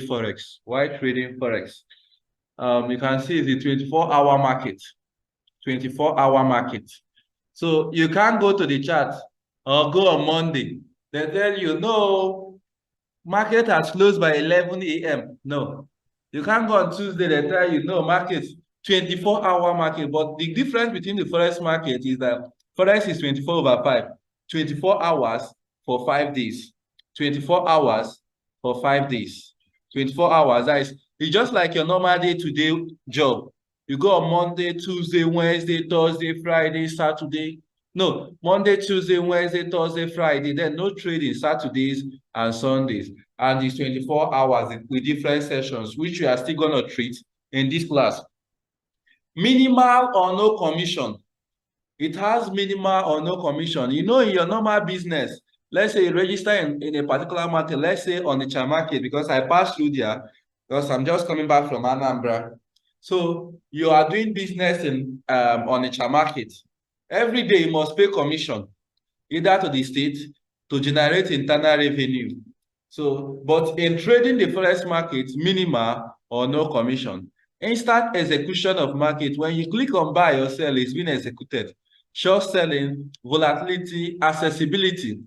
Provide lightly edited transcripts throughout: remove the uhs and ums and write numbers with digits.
Forex. Why trading Forex? You can see it's a 24-hour market. 24-hour market. So you can't go to the chart or go on Monday. They tell you, no, market has closed by 11 a.m. No. You can't go on Tuesday, they tell you, no, market, 24-hour market. But the difference between the Forex market is that Forex is 24/5, 24 hours for 5 days. 24 hours for 5 days. 24 hours. It's just like your normal day-to-day job. You go on Monday, Tuesday, Wednesday, Thursday, Friday, Saturday. No, Monday, Tuesday, Wednesday, Thursday, Friday. Then no trading Saturdays and Sundays. And it's 24 hours with different sessions, which we are still going to treat in this class. Minimal or no commission. It has minimal or no commission. You know, in your normal business, let's say you register in a particular market, let's say on the China market, because I passed through there, because I'm just coming back from Anambra. So you are doing business on the China market. Every day you must pay commission, either to the state to generate internal revenue. So, but in trading the Forex market, minimal or no commission. Instant execution of market, when you click on buy or sell, it's been executed. Short selling, volatility, accessibility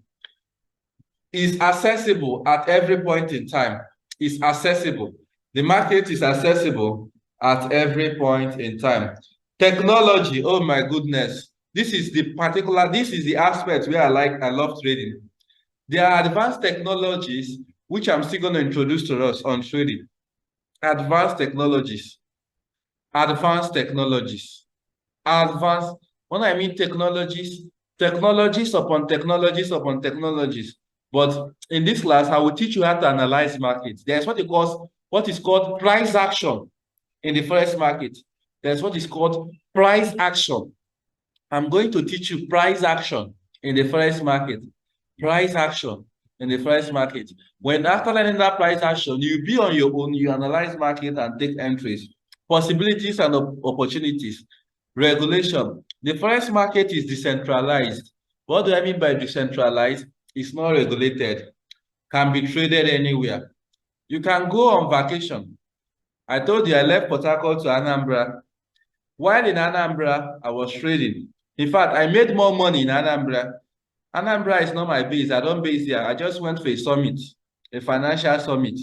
is accessible at every point in time. It's accessible. The market is accessible at every point in time. Technology, oh my goodness. This is the aspect where I love trading. There are advanced technologies, which I'm still going to introduce to us on trading. Advanced technologies. Advanced technologies. Advanced, when I mean technologies, technologies upon technologies upon technologies. But in this class, I will teach you how to analyze markets. There's what is called price action in the Forex market. There's what is called price action. I'm going to teach you price action in the Forex market. Price action in the Forex market. When after learning that price action, you be on your own, you analyze market and take entries. Possibilities and opportunities. Regulation. The Forex market is decentralized. What do I mean by decentralized? It's not regulated. Can be traded anywhere. You can go on vacation. I told you I left Port Harcourt to Anambra. While in Anambra, I was trading. In fact, I made more money in Anambra. Anambra is not my base. I don't base here. I just went for a summit, a financial summit.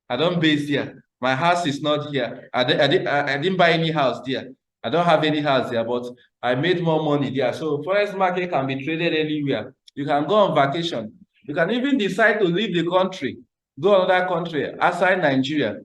I don't base here. My house is not here. I didn't buy any house there. I don't have any house there, but I made more money there. So Forex market can be traded anywhere. You can go on vacation. You can even decide to leave the country, go another country outside Nigeria,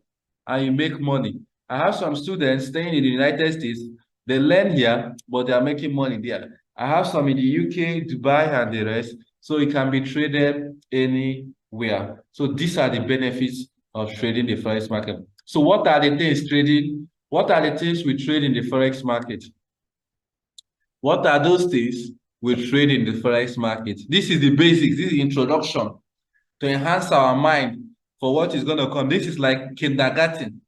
and you make money. I have some students staying in the United States. They learn here, but they are making money there. I have some in the UK, Dubai, and the rest. So it can be traded anywhere. So these are the benefits of trading the Forex market. So what are the things trading? What are the things we trade in the Forex market? What are those things we trade in the Forex market? This is the basics. This is the introduction to enhance our mind for what is going to come. This is like kindergarten.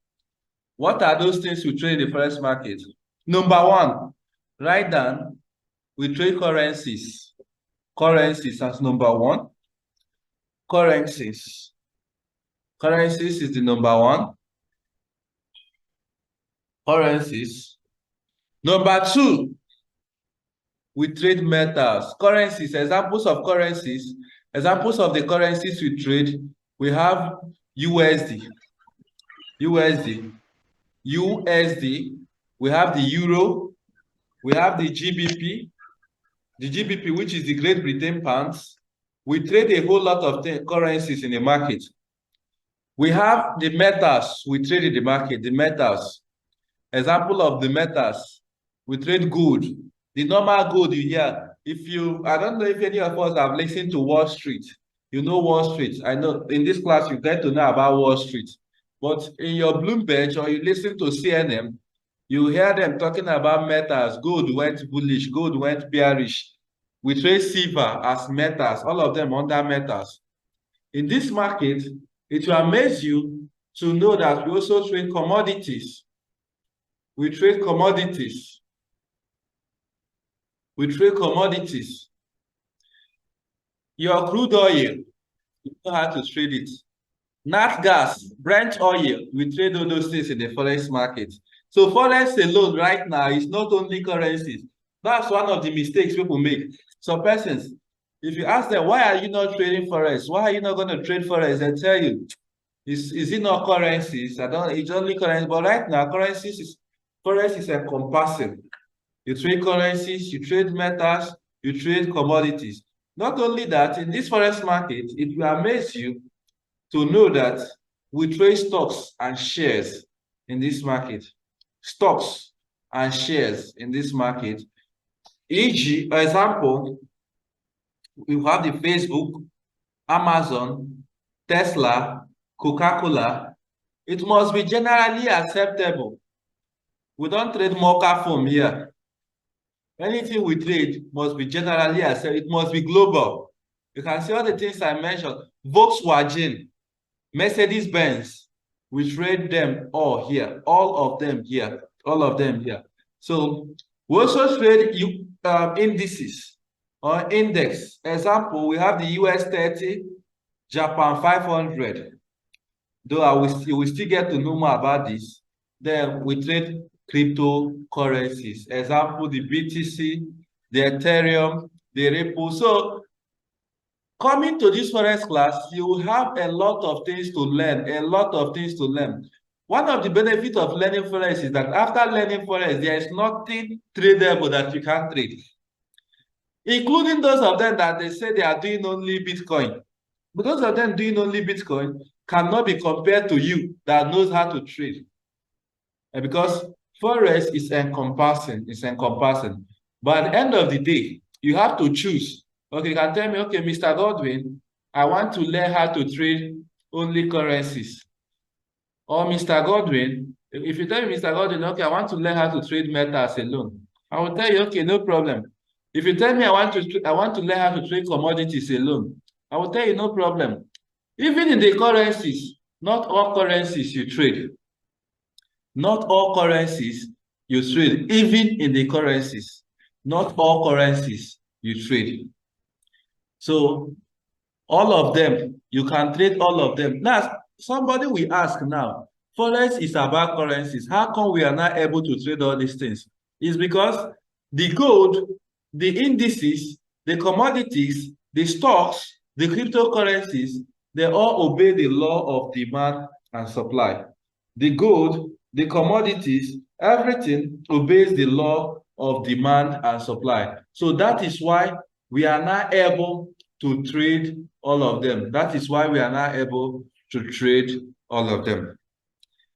What are those things we trade in the Forex market? Number one, write down, we trade currencies. Currencies as number one. Currencies. Currencies is the number one. Currencies. Number two, we trade metals. Currencies, examples of currencies. Examples of the currencies we trade. We have USD. USD. USD. We have the euro. We have the GBP. The GBP, which is the Great Britain pounds. We trade a whole lot of currencies in the market. We have the metals we trade in the market, the metals. Example of the metals, we trade gold. The normal gold you hear, I don't know if any of us have listened to Wall Street. You know Wall Street. I know in this class you get to know about Wall Street. But in your Bloomberg or you listen to CNN, you hear them talking about metals. Gold went bullish, gold went bearish. We trade silver as metals, all of them under metals. In this market, it will amaze you to know that we also trade commodities. We trade commodities. We trade commodities. Your crude oil, you know how to trade it. Nat gas, Brent oil, we trade all those things in the forex market. So forex alone right now is not only currencies. That's one of the mistakes people make. Some persons, if you ask them, why are you not trading forex? Why are you not going to trade forex? They tell you, is it not currencies? It's only currency. But right now, forex is encompassing. You trade currencies, you trade metals, you trade commodities. Not only that, in this forex market, it will amaze you to know that we trade stocks and shares in this market. Stocks and shares in this market. E.g., for example, we have the Facebook, Amazon, Tesla, Coca-Cola. It must be generally acceptable. We don't trade mocha foam here. Anything we trade must be generally acceptable. It must be global. You can see all the things I mentioned. Volkswagen, Mercedes-Benz, we trade them all here, all of them here, all of them here. So we also trade indices or index. Example, we have the US 30, Japan 500. Though you will still get to know more about this. Then we trade cryptocurrencies. Example, the BTC, the Ethereum, the Ripple. So coming to this forex class, you will have a lot of things to learn, a lot of things to learn. One of the benefits of learning forex is that after learning forex, there is nothing tradable that you can't trade, including those of them that they say they are doing only Bitcoin. But those of them doing only Bitcoin cannot be compared to you that knows how to trade. And because forex is encompassing, But at the end of the day, you have to choose. Okay, you can tell me, okay, Mr. Godwin, I want to learn how to trade only currencies. Or Mr. Godwin, if you tell me, Mr. Godwin, okay, I want to learn how to trade metals alone, I will tell you, okay, no problem. If you tell me I want to learn how to trade commodities alone, I will tell you no problem. Even in the currencies, not all currencies you trade. Not all currencies you trade, even in the currencies. Not all currencies you trade. So all of them, you can trade all of them. Now, somebody will ask now, Forex is about currencies. How come we are not able to trade all these things? It's because the gold, the indices, the commodities, the stocks, the cryptocurrencies, they all obey the law of demand and supply. The gold, the commodities, everything obeys the law of demand and supply. So that is why we are not able to trade all of them. That is why we are not able to trade all of them.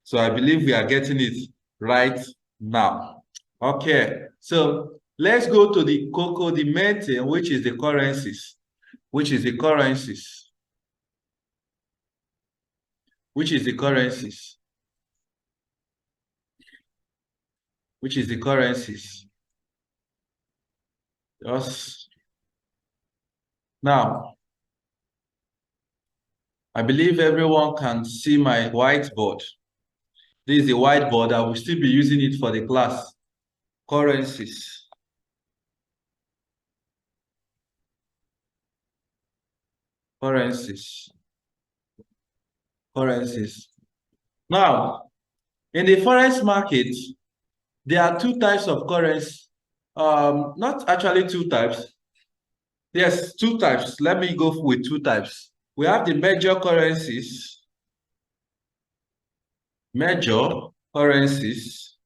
So I believe we are getting it right now. Okay, so let's go to the cocoa, the main thing, which is the currencies. Which is the currencies. Which is the currencies. Which is the currencies. Just now, I believe everyone can see my whiteboard. This is the whiteboard. I will still be using it for the class. Currencies. Currencies. Currencies. Now, in the forex market, there are two types of currency. Not actually two types. Yes, two types. Let me go with two types. We have the major currencies. Major currencies.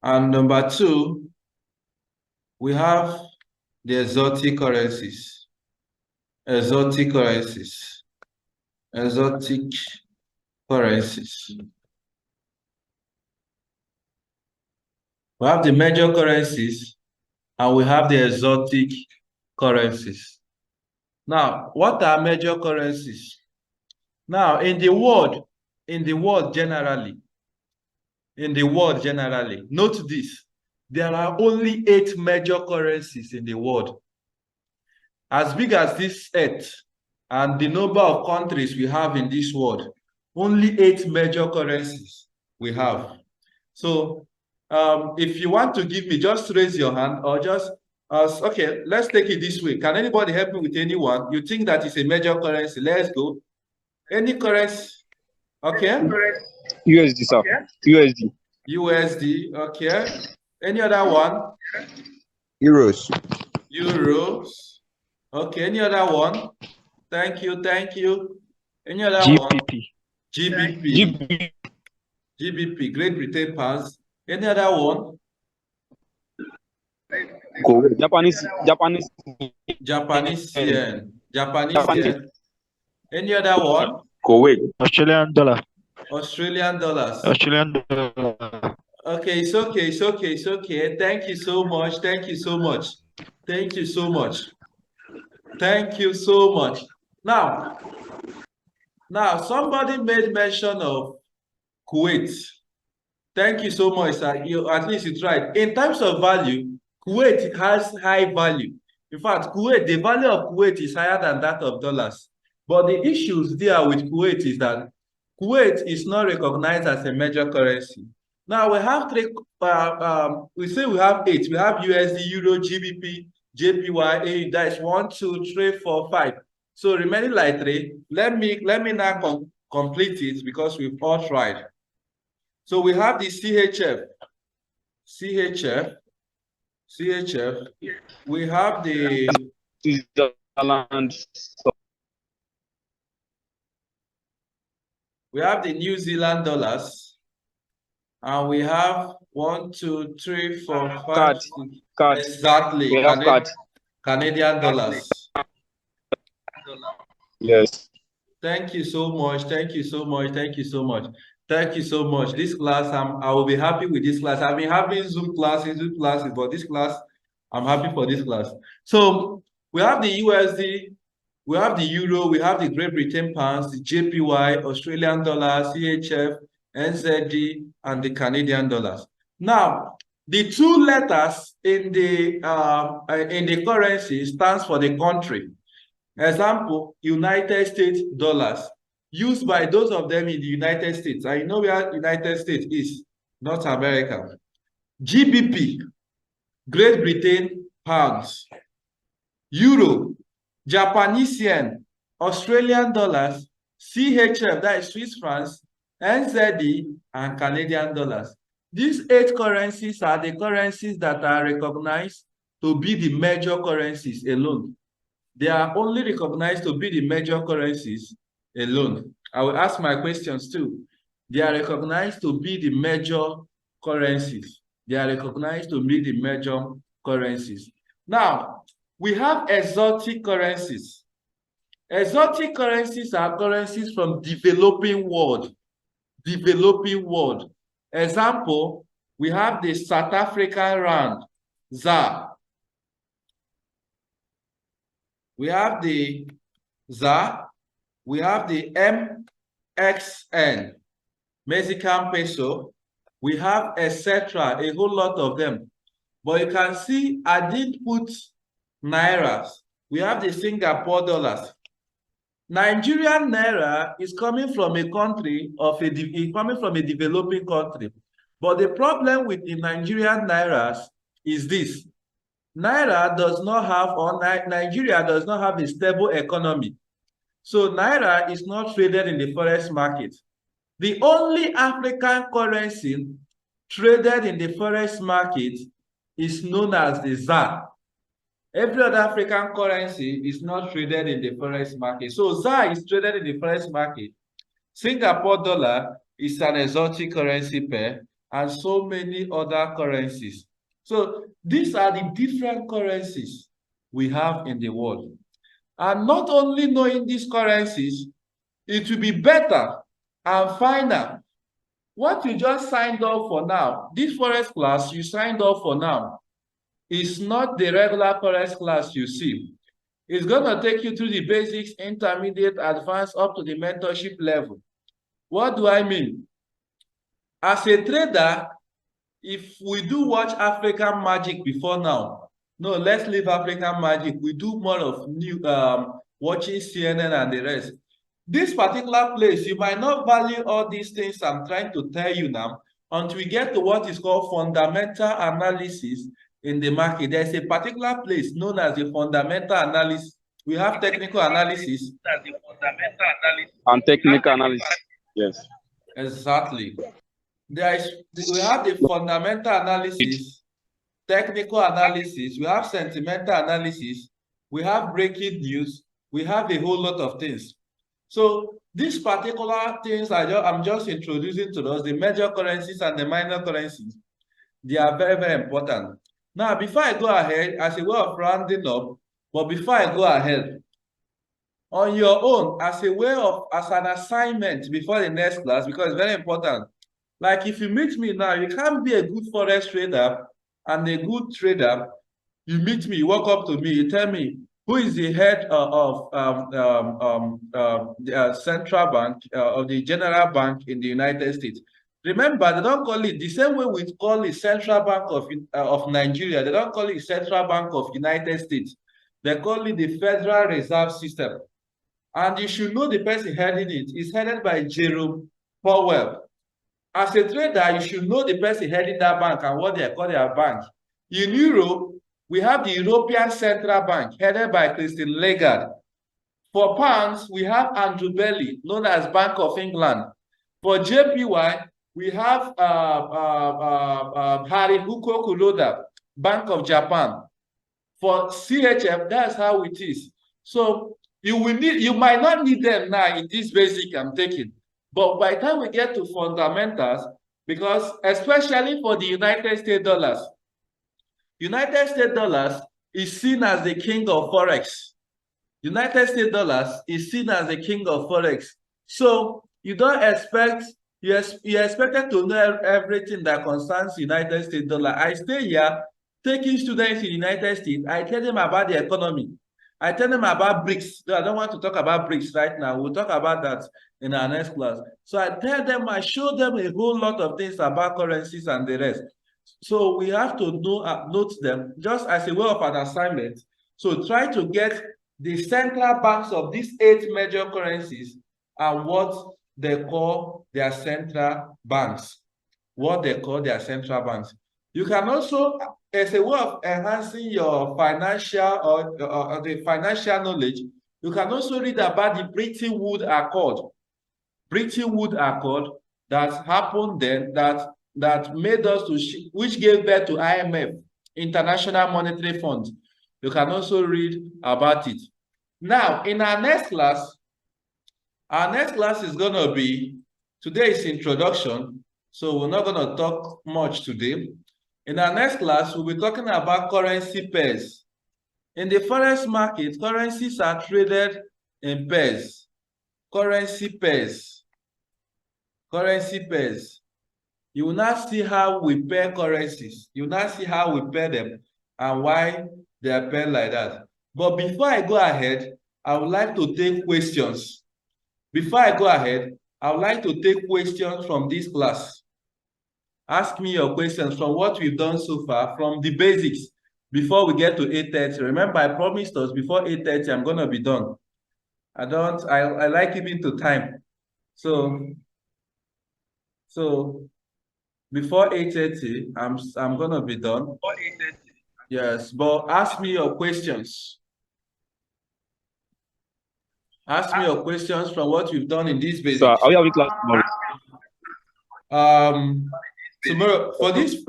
And number two, we have the exotic currencies. Exotic currencies. Exotic currencies. We have the major currencies and we have the exotic currencies. Now, what are major currencies? Now, in the world generally, note this, there are only 8 major currencies in the world. As big as this earth and the number of countries we have in this world, only 8 major currencies we have. So if you want to give me, just raise your hand or just Okay, let's take it this way. Can anybody help me with anyone? You think that is a major currency? Let's go. Any currency? Okay. USD, sir. Okay. USD. USD. Okay. Any other one? Euros. Euros. Okay. Any other one? Thank you. Thank you. Any other one? GBP. GBP. Great Britain pounds. Any other one? Japanese yen. Japanese yen. Any other one? Kuwait. Australian dollar. Australian dollars. Australian dollar. Okay, it's okay, it's okay, it's okay. Thank you so much. Thank you so much. Thank you so much. Thank you so much. Now somebody made mention of Kuwait. Thank you so much, sir. You at least you tried. In terms of value, Kuwait has high value. In fact, Kuwait, the value of Kuwait is higher than that of dollars. But the issues there with Kuwait is that Kuwait is not recognized as a major currency. Now we have three. We say we have 8. We have USD, Euro, GBP, JPY. That is 1, 2, 3, 4, 5. So remaining like 3. Let me now complete it because we've all tried. So we have the CHF. We have the New Zealand dollars, and we have 1, 2, 3, 4, 5, 6. Exactly. Canadian dollars. Yes. Thank you so much. Thank you so much. Thank you so much. Thank you so much. This class, I will be happy with this class. I've been having Zoom classes, but this class, I'm happy for this class. So we have the USD, we have the Euro, we have the Great Britain pounds, the JPY, Australian dollars, CHF, NZD, and the Canadian dollars. Now, the 2 letters in the currency stands for the country. Example, United States dollars, used by those of them in the United States. I know where United States is, North America. GBP, Great Britain pounds. Euro, Japanese yen, Australian dollars, CHF, that is Swiss francs, NZD, and Canadian dollars. These 8 currencies are the currencies that are recognized to be the major currencies alone. They are only recognized to be the major currencies alone. I will ask my questions too. They are recognized to be the major currencies. They are recognized to be the major currencies. Now, we have exotic currencies. Exotic currencies are currencies from developing world. Developing world. Example, we have the South African rand, ZAR. We have the ZAR. We have the MXN, Mexican peso. We have etc. A whole lot of them. But you can see I didn't put Nairas. We have the Singapore dollars. Nigerian Naira is coming from a country coming from a developing country. But the problem with the Nigerian Nairas is this. Naira does not have, or Nigeria does not have a stable economy. So Naira is not traded in the Forex market. The only African currency traded in the Forex market is known as the ZAR. Every other African currency is not traded in the Forex market. So ZAR is traded in the Forex market. Singapore dollar is an exotic currency pair, and so many other currencies. So these are the different currencies we have in the world. And not only knowing these currencies, it will be better and finer. What you just signed up for now, this Forex class you signed up for now, is not the regular Forex class you see. It's going to take you through the basics, intermediate, advanced, up to the mentorship level. What do I mean? As a trader, if we do watch African Magic before now, no, let's leave African Magic. We do more of watching CNN and the rest. This particular place, you might not value all these things I'm trying to tell you now until we get to what is called fundamental analysis in the market, there's a particular place known as the fundamental analysis. We have technical analysis. And technical analysis. Yes. Exactly. We have the fundamental analysis, technical analysis, we have sentimental analysis, we have breaking news, we have a whole lot of things. So these particular things I'm just introducing to us, the major currencies and the minor currencies, they are very, very important. Now, before I go ahead, as a way of rounding up, but before I go ahead, on your own, as an assignment before the next class, because it's very important. Like if you meet me now, you can't be a good Forex trader and a good trader. You meet me, you walk up to me, you tell me, who is the head of the central bank, of the general bank in the United States? Remember, they don't call it the same way we call it Central Bank of Nigeria. They don't call it Central Bank of United States. They call it the Federal Reserve System. And you should know the person heading it. It's headed by Jerome Powell. As a trader, you should know the person heading that bank and what they call their bank. In Europe, we have the European Central Bank, headed by Christine Lagarde. For pounds, we have Andrew Bailey, known as Bank of England. For JPY, we have Haruhiko Kuroda, Bank of Japan. For CHF, that's how it is. So you might not need them now in this basic I'm taking. But by the time we get to fundamentals, because especially for the United States dollars is seen as the king of Forex. United States dollars is seen as the king of Forex. So you don't expect, you're expected to know everything that concerns United States dollar. I stay here taking students in the United States. I tell them about the economy. I tell them about BRICS. I don't want to talk about BRICS right now. We'll talk about that in our next class. So I tell them, I show them a whole lot of things about currencies and the rest. So we have to note them just as a way of an assignment. So try to get the central banks of these 8 major currencies and what they call their central banks. What they call their central banks. You can also, as a way of enhancing your financial or the financial knowledge, you can also read about the Bretton Woods Accord. Bretton Woods Accord that happened then, that made us which gave birth to IMF, International Monetary Fund. You can also read about it. Now, in our next class is going to be, today is introduction, so we're not going to talk much today. In our next class, we'll be talking about currency pairs. In the Forex market, currencies are traded in pairs. Currency pairs. Currency pairs. You will not see how we pair currencies. You will not see how we pair them and why they are paired like that. But before I go ahead, I would like to take questions. Before I go ahead, I would like to take questions from this class. Ask me your questions from what we've done so far, from the basics, before we get to 8:30. Remember, I promised us before 8:30, I'm going to be done. I like keeping to time. So before 8:30, I'm going to be done. Yes, but ask me your questions. Ask me your questions from what we've done in this basics. So are we having class tomorrow? Tomorrow, for this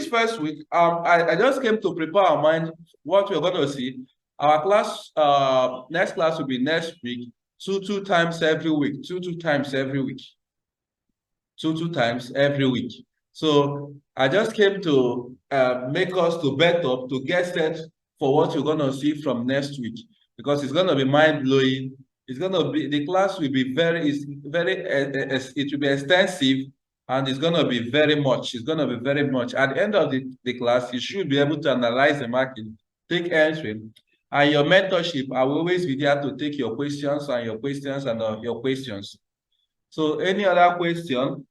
first week, I just came to prepare our mind what we're going to see. Our class, next class will be next week, two times every week, two times every week, two times every week. So I just came to make us to bet up, to get set for what you're going to see from next week, because it's going to be mind-blowing. It's going to be, the class will be it will be extensive, and it's going to be very much. It's going to be very much. At the end of the class, you should be able to analyze the market, take entry, and your mentorship. I will always be there to take your questions and your questions and your questions. So any other question?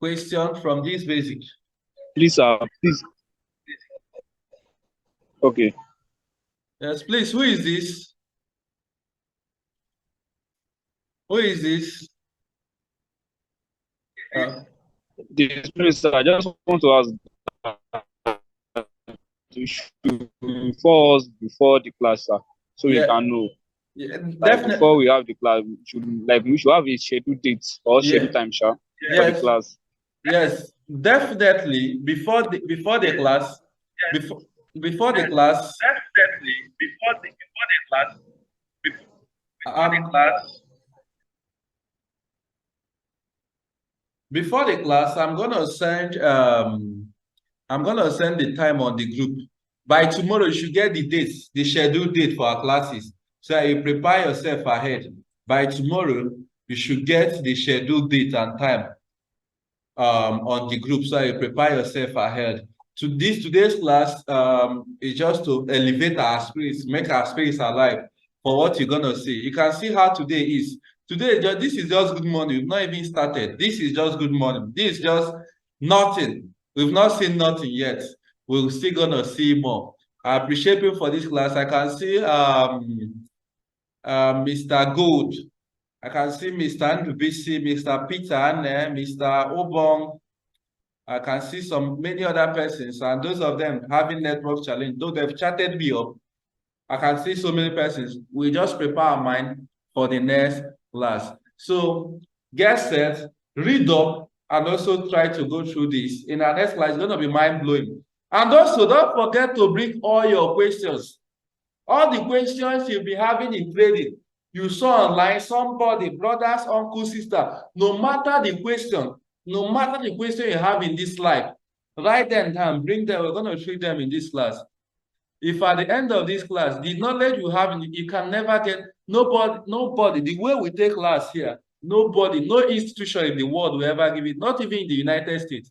Question from this basic? Please, please. Okay. Yes, please. Who is this? Who is this? Minister, I just want to ask, should inform us before the class, sir, so we Yeah, can know. yeah, Like definitely. before we have the class, we should have a scheduled date or Yeah. scheduled time, sir, for the Yes, class. yes, definitely. Before the class, before the class, Definitely before the class, before the um, class. before the class, I'm gonna send the time on the group. By tomorrow, you should get the dates, the scheduled date for our classes. So you prepare yourself ahead. By tomorrow, you should get the scheduled date and time on the group, so you prepare yourself ahead. Today's class is just to elevate our spirits, make our spirits alive for what you're gonna see. You can see how today is. Today, this is just good morning. We've not even started. This is just good morning. This is just nothing. We've not seen nothing yet. We're still gonna see more. I appreciate you for this class. I can see Mr. Gold. I can see Mr. Ndubisi, Mr. Peter, and Mr. Obong. I can see many other persons, and those of them having network challenge, though they've chatted me up. I can see so many persons. We just prepare our mind for the next class. So get set, read up, and also try to go through this. In our next class, it's going to be mind-blowing. And also, don't forget to bring all your questions. All the questions you'll be having in trading, you saw online, somebody, brothers, uncle, sister, no matter the question you have in this life, write them down, bring them, we're going to treat them in this class. If at the end of this class, the knowledge you have, you can never get, nobody, the way we take class here, nobody, no institution in the world will ever give it, not even in the United States.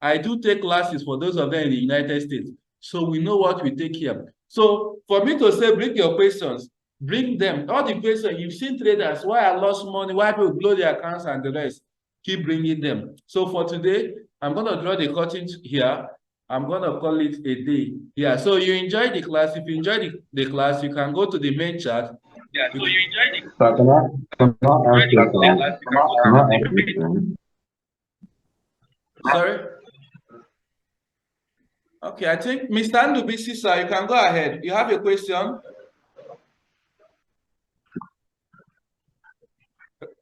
I do take classes for those of them in the United States. So we know what we take here. So for me to say, bring your questions, bring them. All the questions, you've seen traders, why I lost money, why people blow their accounts and the rest. Keep bringing them. So for today, I'm going to draw the curtain here. I'm going to call it a day. Yeah, so you enjoyed the class. If you enjoyed the class, you can go to the main chat. Yeah, so you enjoy the So can I ask you something? Can I ask you something? Sorry? Okay, I think Mr. Ndubisi, sir, you can go ahead. You have a question?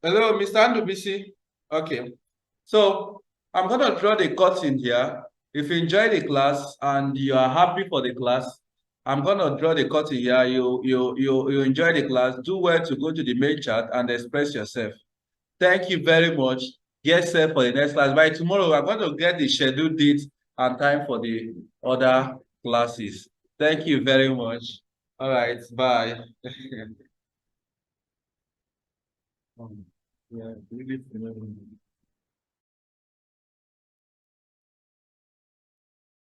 Hello, Mr. Ndubisi. Okay. So I'm going to draw the curtain here. If you enjoy the class and you are happy for the class, I'm going to draw the curtain here. You enjoy the class. Do well to go to the main chat and express yourself. Thank you very much. Get set for the next class. By tomorrow, we're going to get the scheduled date and time for the other classes. Thank you very much. All right, bye. Yeah, really